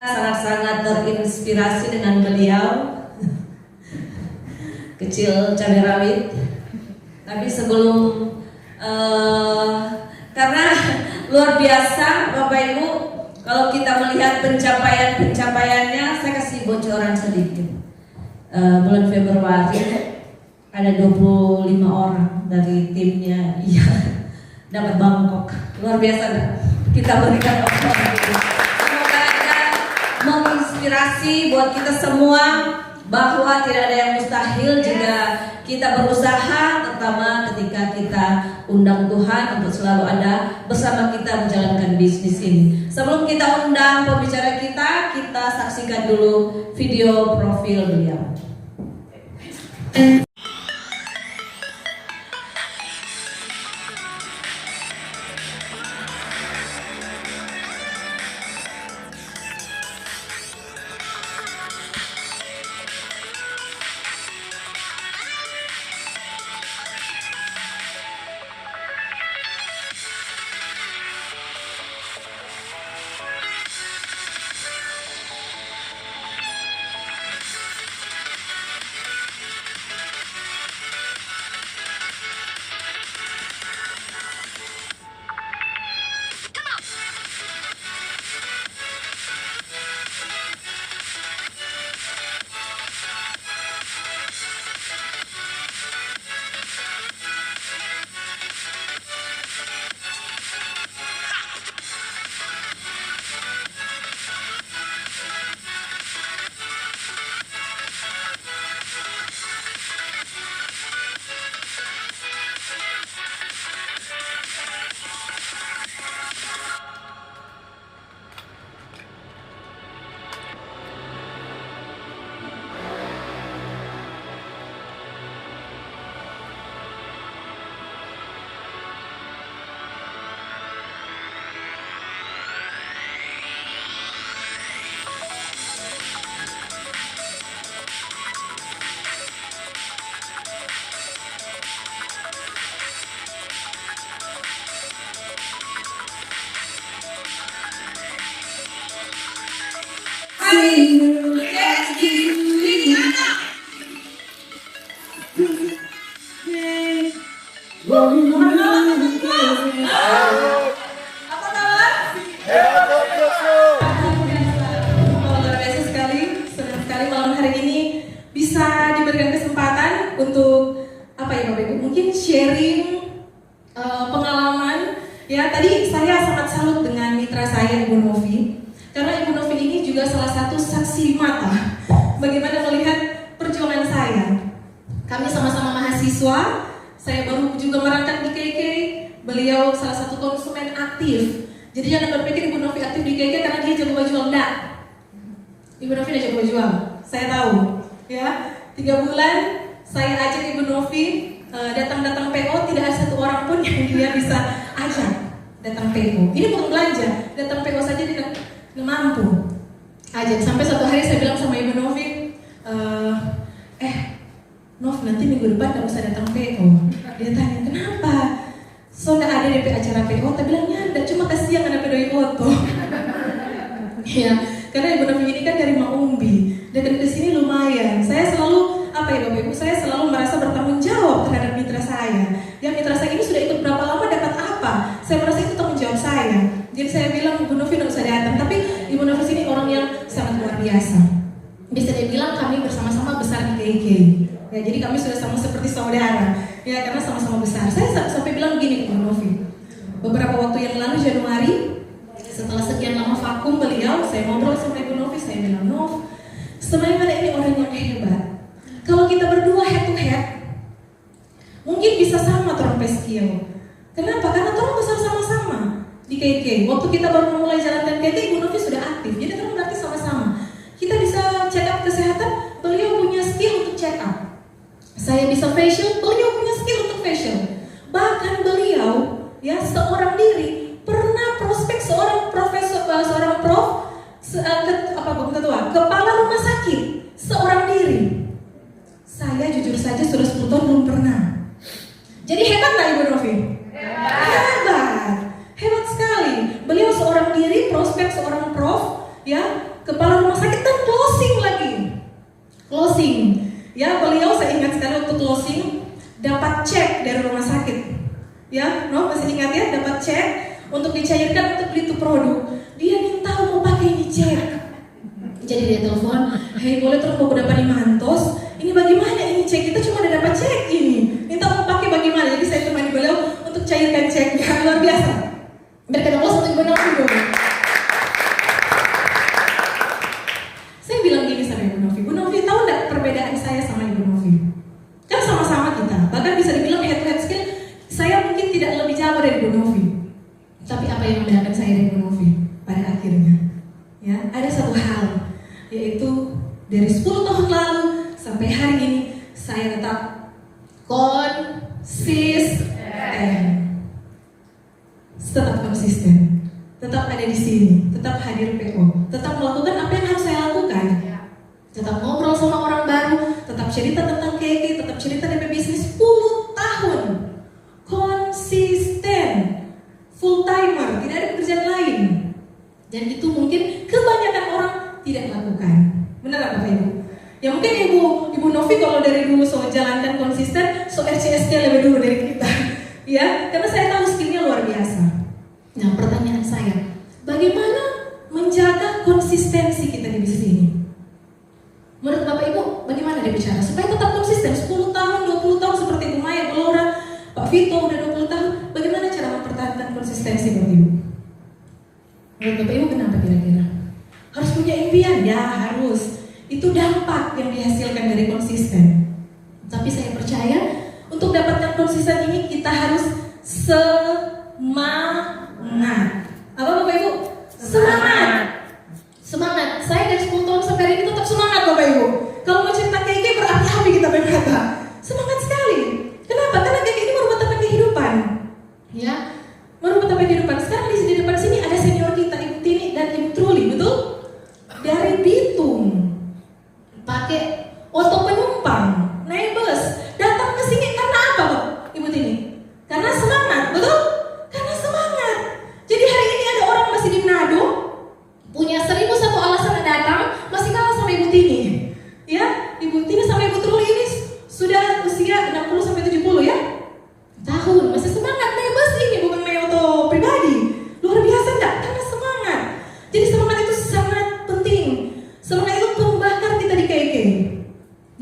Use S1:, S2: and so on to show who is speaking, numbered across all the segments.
S1: Sangat-sangat terinspirasi dengan beliau. Kecil cabai rawit. Tapi sebelum karena luar biasa Bapak Ibu, kalau kita melihat pencapaiannya, saya kasih bocoran sedikit. Bulan Februari ada 25 orang dari timnya dapat Bangkok. Luar biasa kan? Kita berikan aplaus. Menginspirasi buat kita semua bahwa tidak ada yang mustahil jika kita berusaha, terutama ketika kita undang Tuhan untuk selalu ada bersama kita menjalankan bisnis ini. Sebelum kita undang pembicara kita saksikan dulu video profil beliau. Untuk apa ya Bapak Ibu, mungkin sharing pengalaman ya. Tadi saya sangat salut dengan mitra saya Ibu Novi, karena Ibu Novi ini juga salah satu saksi mata bagaimana melihat perjuangan saya. Kami sama-sama mahasiswa, saya baru juga merangkak di KK, beliau salah satu konsumen aktif. Jadi jangan berpikir Ibu Novi aktif di KK karena dia jago jual, enggak. Ibu Novi udah jago jual, saya tahu ya. 3 bulan saya ajak Ibu Novi datang PO, tidak ada satu orang pun yang dia bisa ajak datang PO. Ini bukan belanja, datang PO saja dia nggak mampu ajak. Sampai suatu hari saya bilang sama Ibu Novi, Nov, nanti minggu depan nggak usah datang PO. Dia tanya, kenapa? So nggak ada DP acara PO? Tapi bilangnya ada, cuma kasihan ada doi foto. Ya, karena Ibu Novi ini kan dari Maumbi, dan ke sini lumayan. Saya selalu Bapak Ibu, saya selalu merasa bertanggung jawab terhadap mitra saya. Ya, mitra saya ini sudah ikut berapa lama, dapat apa? Saya merasa itu tanggung jawab saya. Jadi saya bilang Ibu Novi nggak usah datang, tapi Ibu Novi ini orang yang sangat luar biasa. Bisa dibilang kami bersama-sama besar di KK. Ya, jadi kami sudah sama seperti saudara. Ya, karena sama-sama besar. Saya sampai bilang begini Ibu Novi. Beberapa waktu yang lalu Januari, setelah sekian lama vakum beliau, saya ngobrol sama Ibu Novi, saya bilang, Nov, sebenarnya ini orang yang hebat. Kalau kita berdua head to head, mungkin bisa sama terompe skill. Kenapa? Karena terong besar sama-sama di KK. Waktu kita baru memulai jalankan KK, Ibu Novi sudah aktif. Jadi terong berarti sama-sama. Kita bisa check up kesehatan, beliau punya skill untuk check up. Saya bisa facial, beliau punya skill untuk facial. Bahkan beliau, ya seorang diri, pernah prospek seorang profesor, seorang prof, kepala rumah sakit, seorang diri. Saya jujur saja sudah 10 tahun belum pernah. Jadi hebat nggak Ibu Novi? Hebat sekali. Beliau seorang diri, prospek seorang prof, ya, closing lagi. Closing. Ya, beliau saya ingat sekali waktu closing dapat cek dari rumah sakit. Ya, masih ingat ya, dapat cek untuk dicairkan untuk beli itu produk. Dia minta mau pakai ini cek. Jadi dia telepon, "Hei, boleh tolong aku dapat Mantos? Ini bagaimana ini cek? Kita cuma ada dapat cek ini. Minta mau pakai bagaimana?" Jadi saya temani beliau untuk cairkan ceknya. Luar biasa. Berkat Allah satu benar video. Saya bilang gini sama Ibu Novi, "Bu Novi, tahu nggak perbedaan saya sama Ibu Novi? Kan sama-sama kita, bahkan bisa dibilang head to head skill, saya mungkin tidak lebih jago dari Bu Novi. Tapi apa yang membedakan saya dari Bu Novi? Pada akhirnya, ya ada satu hal, yaitu dari 10 tahun lalu sampai hari ini saya tetap konsisten, tetap ada di sini, tetap hadir PO, tetap melakukan apa yang harus saya lakukan, tetap ngobrol sama orang baru, tetap cerita tentang KK, tetap cerita DP bisnis 10 tahun, konsisten, full timer, tidak ada pekerjaan lain, dan itu mungkin kebanyakan orang tidak lakukan. Benar nggak Bapak Ibu? Ya mungkin Ibu Novi kalau dari dulu jalankan konsisten, RCS-nya lebih dulu dari kita, ya, karena saya tahu skillnya luar biasa. Nah, pertanyaan saya, bagaimana menjaga konsistensi kita di bisnis ini? Menurut Bapak Ibu, bagaimana dia bicara supaya tetap konsisten 10 tahun, 20 tahun seperti Bu Maya, Bu Laura, Pak Vito udah 20 tahun, bagaimana cara mempertahankan konsistensi Bapak Ibu? Menurut Bapak Ibu kenapa kira-kira? Harus punya impian? Ya harus. Itu dampak yang dihasilkan dari konsisten. Tapi saya percaya untuk dapatkan konsisten ini kita harus semangat. Apa Bapak Ibu? Semangat. Saya dari 10 tahun sampai hari ini tetap semangat Bapak Ibu. Kalau mau cerita KK berapi-api kita berkata. Semangat sekali. Kenapa? Karena KK ini merubah tapak kehidupan. Ya, merubah tapak kehidupan. Sekarang di depan sini ada senior kita, Ibu Tini dan Ibu Truli, betul? Dari Bitung. Pakai oto penumpang, naik bus, datang ke sini karena apa, Ibu Tini? Karena semangat, betul? Karena semangat. Jadi hari ini ada orang masih di Manado, punya 1001 alasan datang, masih kalah sama Ibu Tini. Ya, Ibu Tini sama Ibu Truli ini sudah usia 60 sampai 70 ya? Tahun, masih semangat naik bus ini, bukan naik oto pribadi. Luar biasa enggak? Karena semangat. Jadi semangat itu sangat penting. Semangat itu pembakar kita di KK.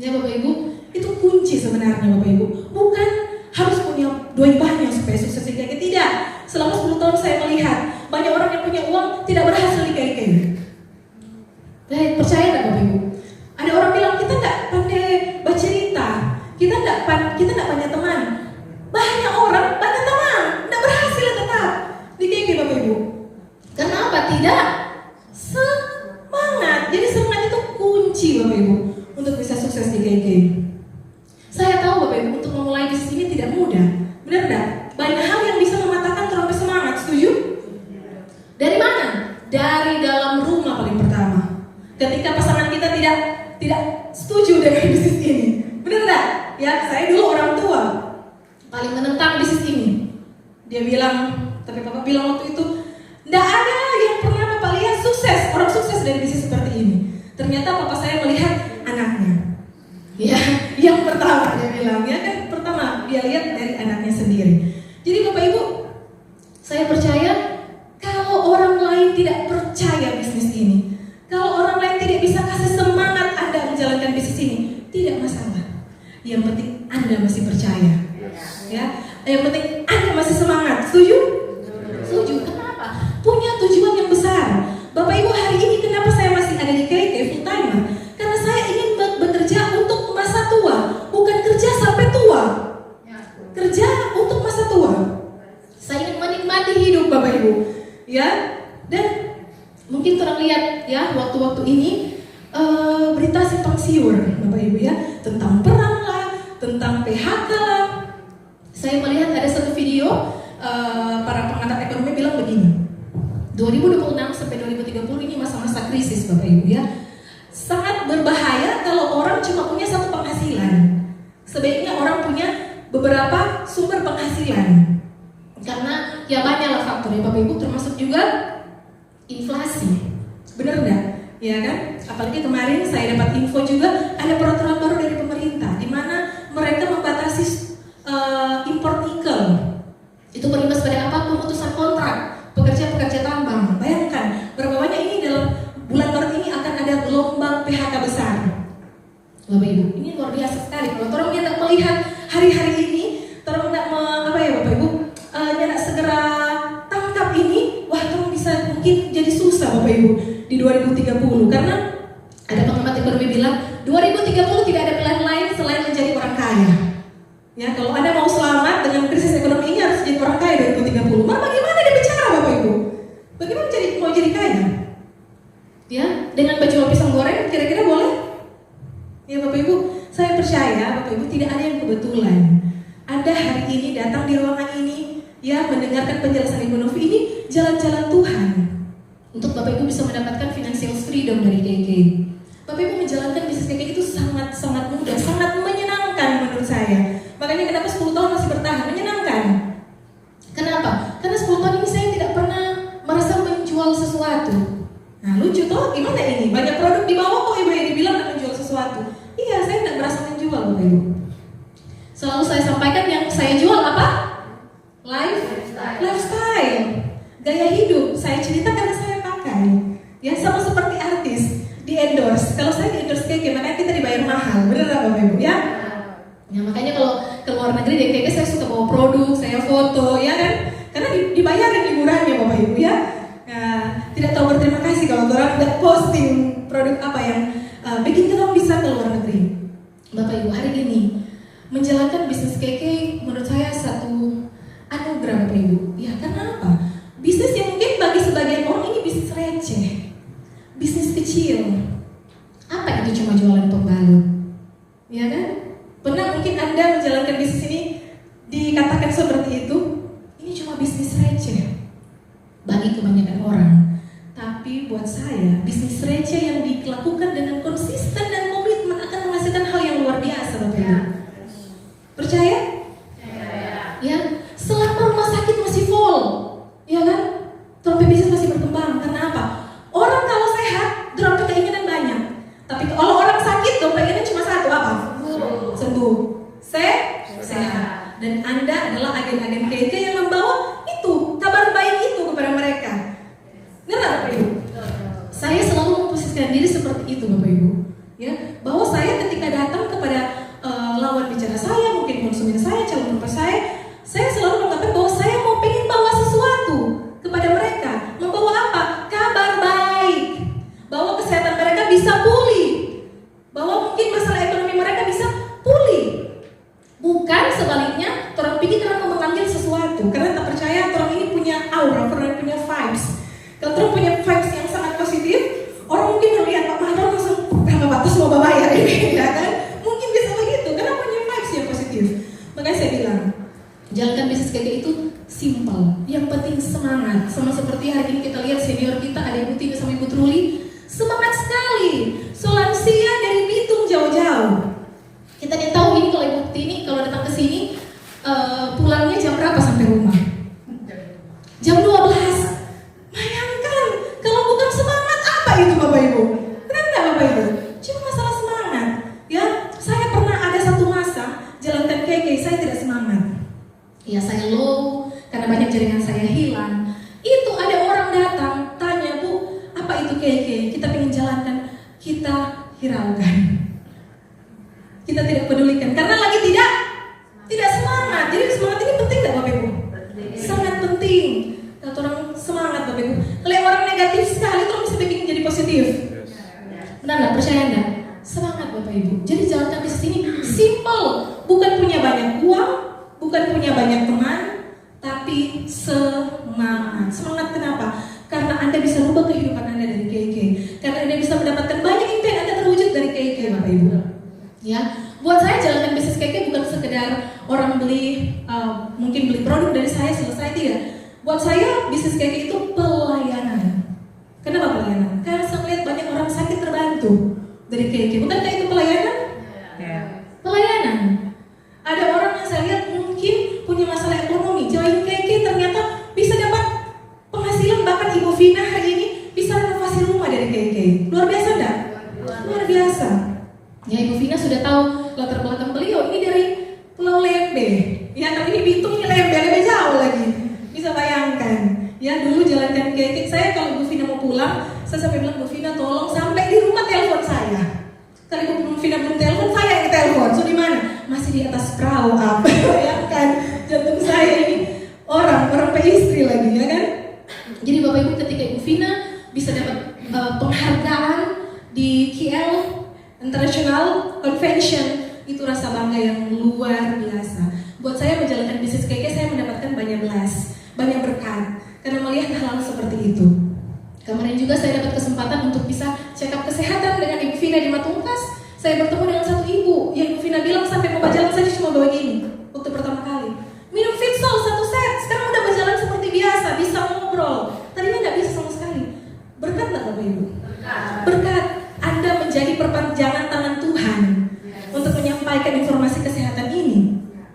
S1: Ya Bapak Ibu, itu kunci sebenarnya Bapak Ibu. Bukan harus punya duit banyak supaya sukses di KK, tidak. Selama 10 tahun saya melihat banyak orang yang punya uang tidak berhasil di KK. Percaya nggak Bapak Ibu? Ada orang bilang kita nggak pandai bercerita, kita nggak punya teman. Banyak orang banyak teman, nggak berhasil tetap di KK Bapak Ibu. Karena apa? Tidak semangat. Jadi semangat itu kunci Bapak Ibu untuk bisa sukses di KK. Saya tahu Bapak Ibu untuk memulai bisnis ini tidak mudah. Benar enggak? Banyak hal yang bisa mematahkan terompet semangat. Setuju? Dari mana? Dari dalam rumah paling pertama. Ketika pasangan kita tidak setuju dengan bisnis ini. Benar enggak? Ya, saya dulu orang tua paling menentang bisnis ini. Dia bilang, tapi Bapak bilang waktu itu, enggak ada yang pernah Bapak lihat sukses, orang sukses dari bisnis seperti ini. Ternyata Bapak saya melihat anaknya. Ya, yang pertama dia bilang, ya kan pertama dia lihat dari anaknya sendiri. Jadi Bapak Ibu, saya percaya kalau orang lain tidak percaya bisnis ini, kalau orang lain tidak bisa kasih semangat Anda menjalankan bisnis ini, tidak masalah. Yang penting Anda masih percaya. Ya, yang penting Anda masih semangat. Setuju? Setuju. Kenapa? Punya tujuan yang besar. Bapak Ibu, hari ini kenapa saya masih ada di KK full timer? Karena saya ingin bekerja untuk masa tua, bukan kerja sampai tua. Kerja untuk masa tua. Saya ingin menikmati hidup Bapak Ibu. Ya, dan mungkin orang lihat ya waktu-waktu ini berita simpang siur Bapak Ibu ya, tentang perang lah, tentang PHK lah. Saya melihat ada satu video para pengamat ekonomi bilang begini, 2026 sampai 2030 ini masa-masa krisis Bapak Ibu ya. Sangat berbahaya kalau orang cuma punya satu penghasilan. Sebaiknya orang punya beberapa sumber penghasilan. Karena ya banyaklah faktor ya Bapak Ibu, termasuk juga inflasi. Benar enggak? ya kan? Apalagi kemarin saya dapat info juga ada peraturan baru dari pemerintah di mana mereka membatasi impor nikel. Itu berimbas pada apa? Pemutusan kontrak pekerja-pekerja tambang. Bayangkan berapa banyak ini dalam bulan Maret ini akan ada gelombang PHK besar. Bapak Ibu, ini luar biasa sekali. Kalau orang tidak melihat hari-hari ini, orang tidak Bapak Ibu, tidak segera tangkap ini, wah orang bisa mungkin jadi susah Bapak Ibu di 2030 karena ada pengamat ekonomi bilang 2030 tidak ada pilihan lain selain menjadi orang kaya. Ya, kalau Anda mau selamat dengan krisis ekonomi ini harus jadi orang kaya 2030. Bagaimana dia bicara Bapak Ibu? Bagaimana mau jadi kaya? Ya, dengan jual pisang goreng kira-kira boleh? Ya Bapak Ibu, saya percaya Bapak Ibu tidak ada yang kebetulan. Anda hari ini datang di ruangan ini, ya mendengarkan penjelasan Ibu Novi, ini jalan-jalan Tuhan untuk Bapak Ibu bisa mendapatkan financial freedom dari KK. Bapak Ibu menjalankan bisnis KK itu sangat-sangat mudah, sangat menyenangkan menurut saya. Makanya kenapa 10 tahun masih bertahan, menyenangkan. Kenapa? Karena 10 tahun ini saya tidak pernah merasa menjual sesuatu. Nah lucu toh, gimana ini? Banyak produk di bawah kok Ibu yang dibilang tidak menjual sesuatu. Iya, saya tidak merasa menjual Bapak Ibu. Selalu saya sampaikan yang saya jual apa? Lifestyle. Gaya hidup. Saya cerita karena saya pakai. Ya sama seperti artis di endorse. Kalau saya di endorse KK, makanya kita dibayar mahal. Benar nggak Bapak Ibu? Ya. Ya makanya kalau ke luar negeri di KK saya suka bawa produk, saya foto, ya kan? Karena dibayarin liburannya Bapak Ibu ya. Tidak tahu berterima kasih kalau orang tidak posting produk apa yang bikin kita bisa ke luar negeri. Bapak Ibu, hari ini menjalankan bisnis KK menurut saya satu anugerah Bapak Ibu. Ya karena apa? Bisnis yang mungkin bagi sebagian orang ini bisnis receh, bisnis kecil. Apa itu cuma jualan pembalut? Ya kan? Pernah mungkin Anda menjalankan bisnis ini dikatakan seperti itu? Ini cuma bisnis receh bagi kebanyakan orang. Tapi buat saya, bisnis receh yang dilakukan dengan konsisten dan komitmen akan menghasilkan hal yang luar biasa Bapak Ibu. Percaya? Ya, selama rumah sakit masih full, ya kan? Trompet bisnis masih berkembang. Karena apa? Orang kalau sehat, trompet keinginan banyak. Tapi kalau orang sakit, trompet keinginan cuma satu, apa? Sembuh. Sehat. Dan Anda adalah agen-agen KK yang membawa itu, kabar baik itu kepada mereka. Benar Bapak Ibu? Saya selalu memposisikan diri seperti itu Bapak Ibu. Ya, bahwa saya ketika datang kepada lawan bicara saya, mungkin konsumen saya, calon penumpang saya selalu mengatakan bahwa saya mau pengen bawa sesuatu kepada mereka. Membawa apa? Kabar baik. Bahwa kesehatan mereka bisa pulih. Bahwa mungkin masalah ekonomi mereka bisa pulih. Bukan sebaliknya, orang pikir orang mau mengambil sesuatu karena tak percaya orang ini punya aura, orang punya vibes. Kalau orang punya vibes yang sangat positif, orang mungkin melihat Pak Mahdar langsung berapa batas mau bayar ini, ya kan? Mungkin bisa begitu karena punya vibes yang positif. Makanya saya bilang, jalankan bisnis KK itu simple. Yang penting semangat. Sama seperti hari ini kita lihat senior kita ada Ibu Tina sama Ibu Truli, semangat sekali. Solansia dari Bitung jauh-jauh. Kita tidak tahu ini kalau Ibu Tini kalau datang ke sini pulangnya jam berapa sampai rumah? Jam 12. Bayangkan kalau bukan semangat apa itu Bapak Ibu? Benar nggak Bapak Ibu? Cuma masalah semangat. Ya, saya pernah ada satu masa jalankan KK saya tidak semangat. Ya saya low karena banyak jaringan saya hilang. Itu ada orang datang tanya, Bu, apa itu KK? Kita ingin jalankan, kita hiraukan. Kita tidak pedulikan karena lagi tidak semangat. Jadi semangat ini penting nggak Bapak Ibu? Sangat penting. Kalau orang semangat Bapak Ibu, kalau orang negatif sekali itu bisa bikin jadi positif. Benar nggak? Percaya nggak? Semangat Bapak Ibu. Jadi jalankan bisnis ini simple, bukan punya banyak uang, bukan punya banyak teman, tapi semangat. Semangat kenapa? Karena Anda bisa rubah kehidupan Anda dari KK. Karena Anda bisa mendapatkan banyak impian Anda terwujud dari KK Bapak Ibu. Ya, buat saya jalankan bisnis KK bukan sekedar orang mungkin beli produk dari saya selesai, tidak. Buat saya bisnis KK itu pelayanan. Kenapa pelayanan? Karena saya melihat banyak orang sakit terbantu dari KK. Bukankah itu pelayanan? Pelayanan. Ada orang yang saya lihat mungkin punya masalah ekonomi, join KK ternyata bisa dapat penghasilan, bahkan Ibu Vina hari ini bisa renovasi rumah dari KK. Luar biasa. luar biasa. Ya, Ibu Vina sudah tahu latar belakang beliau, ini dari Pulau Lembe. Ya, tapi ini Bitung, ini Lembe jauh lagi. Bisa bayangkan. Ya, dulu jalankan kaki saya kalau Bu Vina mau pulang, saya sampai bilang, Bu Vina tolong sampai di rumah telepon saya. Kalau Bu Vina belum telepon, saya yang telepon. So di mana? Masih di atas perahu apa? Bayangkan jantung saya ini orang istri lagi, ya kan? Jadi Bapak Ibu, ketika Ibu Vina bisa dapat penghargaan di KL International Convention, itu rasa bangga yang luar biasa. Buat saya menjalankan bisnis KK, saya mendapatkan banyak banyak berkat karena melihat hal-hal seperti itu. Kemarin juga saya dapat kesempatan untuk bisa check up kesehatan dengan Ibu Vina di Matungkas. Saya bertemu dengan satu ibu yang Ibu Vina bilang sampai mau berjalan saja cuma bawa gini waktu pertama kali. Minum Fitsol 1 set, sekarang udah berjalan seperti biasa, bisa ngobrol. Tadinya nggak bisa sama sekali. Berkat nggak Bapak Ibu? Berkat. Anda menjadi perpanjangan tangan Tuhan untuk menyampaikan informasi kesehatan ini.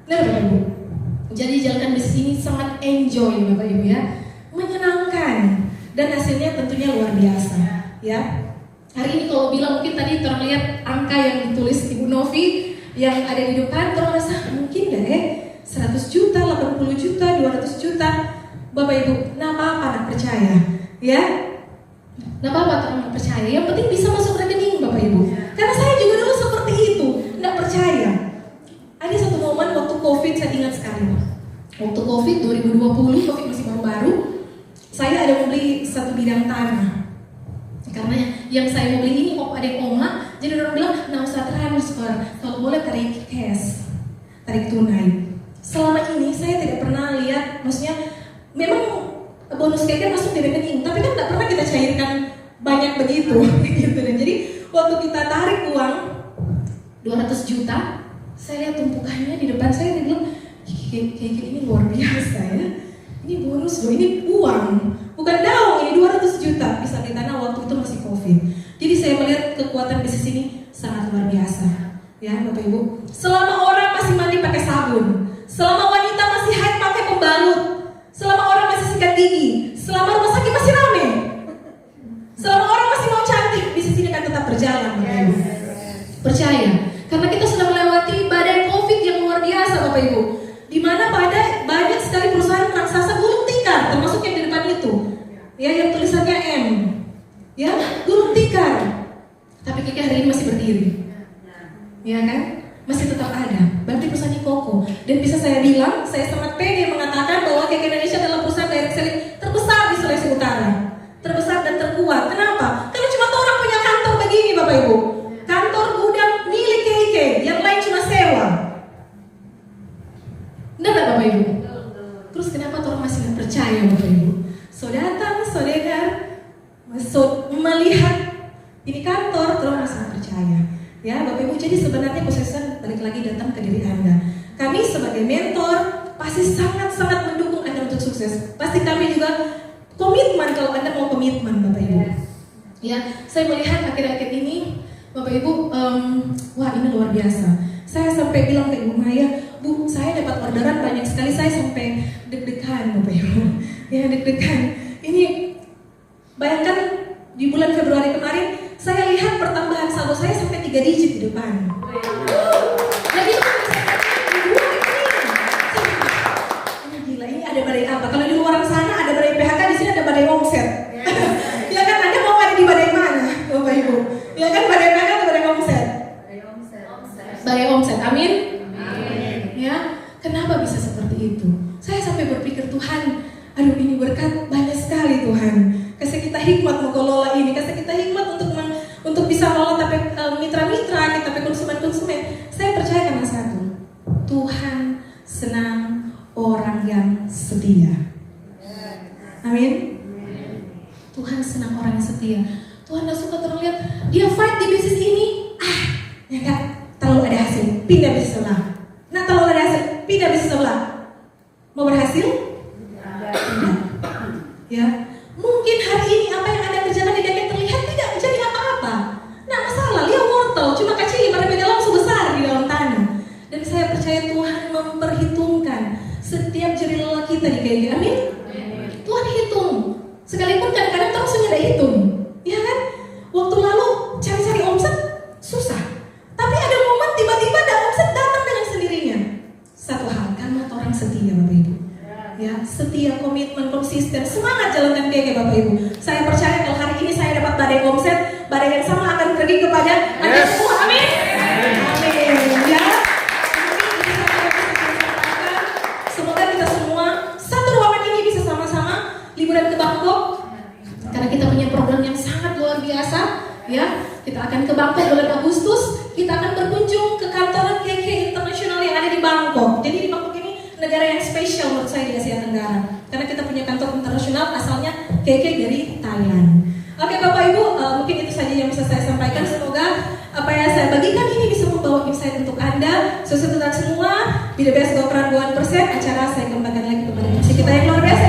S1: Nah Bapak Ibu, jadi jalankan bisnis ini sangat enjoy Bapak Ibu ya, menyenangkan dan hasilnya tentunya luar biasa ya. Hari ini kalau bilang mungkin tadi orang lihat angka yang ditulis Ibu Novi yang ada di depan, orang rasa mungkin gak 100 juta, 80 juta, 200 juta. Bapak Ibu, nah apa anak percaya ya? Nah apa anak percaya? Yang penting bisa masuk rekening Bapak Ibu. Karena saya juga dulu seperti itu, nggak percaya. Ada satu momen waktu COVID, saya ingat sekali. Waktu COVID 2020, COVID masih baru-baru, saya ada mau beli satu bidang tanah. Karena yang saya mau beli ini ada oma, jadi orang bilang, nggak usah transfer, kalau boleh tarik cash, tarik tunai. Selama ini saya tidak pernah lihat, maksudnya memang bonus KK masuk di rekening, tapi kan nggak pernah kita cairkan banyak begitu, gitu. Dan jadi waktu kita tarik uang 200 juta, saya lihat tumpukannya di depan saya, dia bilang, KK ini luar biasa ya. Ini bonus loh, ini uang, bukan daun, ini 200 juta bisa di tanah waktu itu masih COVID. Jadi saya melihat kekuatan bisnis ini sangat luar biasa, ya Bapak Ibu. Selama orang masih mandi pakai sabun, selama wanita masih haid pakai pembalut, selama orang masih sikat gigi, selama rumah sakit masih rame, selama orang masih mau cantik, bisnis ini akan tetap berjalan, Bapak Ibu. Percaya, karena kita sudah melewati badai COVID yang luar biasa, Bapak Ibu. Di mana banyak sekali perusahaan raksasa gulung tikar, termasuk yang di depan itu, ya yang tulisannya M, ya gulung tikar. Tapi KK hari ini masih berdiri, ya kan? Masih tetap ada. Berarti perusahaan Koko. Dan bisa saya bilang, saya sangat pede mengatakan bahwa KK Indonesia adalah perusahaan direct selling terbesar di Sulawesi Utara, terbesar dan terkuat. Kenapa? Karena cuma orang punya kantor begini, Bapak Ibu. Kantor gudang milik KK, yang lain cuma sewa. Benar Bapak Ibu? Terus kenapa orang masih nggak percaya Bapak Ibu? So datang, so dengar, so melihat ini kantor, orang masih nggak percaya. Ya Bapak Ibu, jadi sebenarnya prosesnya balik lagi datang ke diri Anda. Kami sebagai mentor pasti sangat-sangat mendukung Anda untuk sukses. Pasti kami juga komitmen kalau Anda mau komitmen Bapak Ibu. Ya, saya melihat akhir-akhir ini Bapak Ibu, wah ini luar biasa. Saya sampai bilang ke Ibu Maya, Bu, saya dapat orderan banyak sekali, saya sampai deg-degan Bapak Ibu. Ya deg-degan. Ini bayangkan di bulan Februari kemarin, saya lihat pertambahan saldo saya sampai 3 digit di depan. Jadi ini gila, ini ada badai apa? Kalau di luar sana ada badai PHK, di sini ada badai omset. Ya kan, Anda mau ada di badai mana, Bapak Ibu? Ya kan, badai PHK atau badai omset? Badai omset, amin? Ya, kenapa bisa seperti itu? Saya sampai berpikir, Tuhan, aduh ini berkat banyak sekali Tuhan. Kasih kita hikmat mengelola ini, kasih kita hikmat untuk bisa mengelola tapi mitra-mitra, tapi konsumen-konsumen. Saya percaya karena satu, Tuhan senang orang yang setia. Amin. Tuhan senang orang yang setia. Tuhan gak suka terlihat dia fight di bisnis ini, ya kan? Terlalu ada hasil, pindah bisnis sebelah. Nah terlalu ada hasil, pindah bisnis sebelah. Mau berhasil? Tidak. Ya. Mungkin hari ini apa yang Anda kerjakan di dalam terlihat tidak menjadi apa-apa. Nah masalah, lihat wortel cuma kecil, pada beda langsung besar di dalam tanah. Dan saya percaya Tuhan memperhitungkan setiap jari lelah kita di kayak gini. Amin. Tuhan hitung. Sekalipun kadang-kadang terus tidak hitung, ya kan? Waktu lalu cari KK Bapak Ibu. Saya percaya kalau hari ini saya dapat badai omset, badai yang sama akan pergi kepada Anda semua. Amin. Amin. Ya. Semoga kita semua satu ruangan ini bisa sama-sama liburan ke Bangkok. Karena kita punya program yang sangat luar biasa, ya. Kita akan ke Bangkok bulan Agustus. Kita akan berkunjung ke kantor KK Internasional yang ada di Bangkok. Jadi di Bangkok ini negara yang spesial menurut saya di Asia Tenggara. Karena kita punya kantor internasional asalnya KK dari Thailand. Oke Bapak Ibu, mungkin itu saja yang bisa saya sampaikan. Semoga apa yang saya bagikan ini bisa membawa insight untuk Anda. Sukses untuk semua. Be the best, go peran 1%. Acara saya kembangkan lagi kepada musik kita yang luar biasa.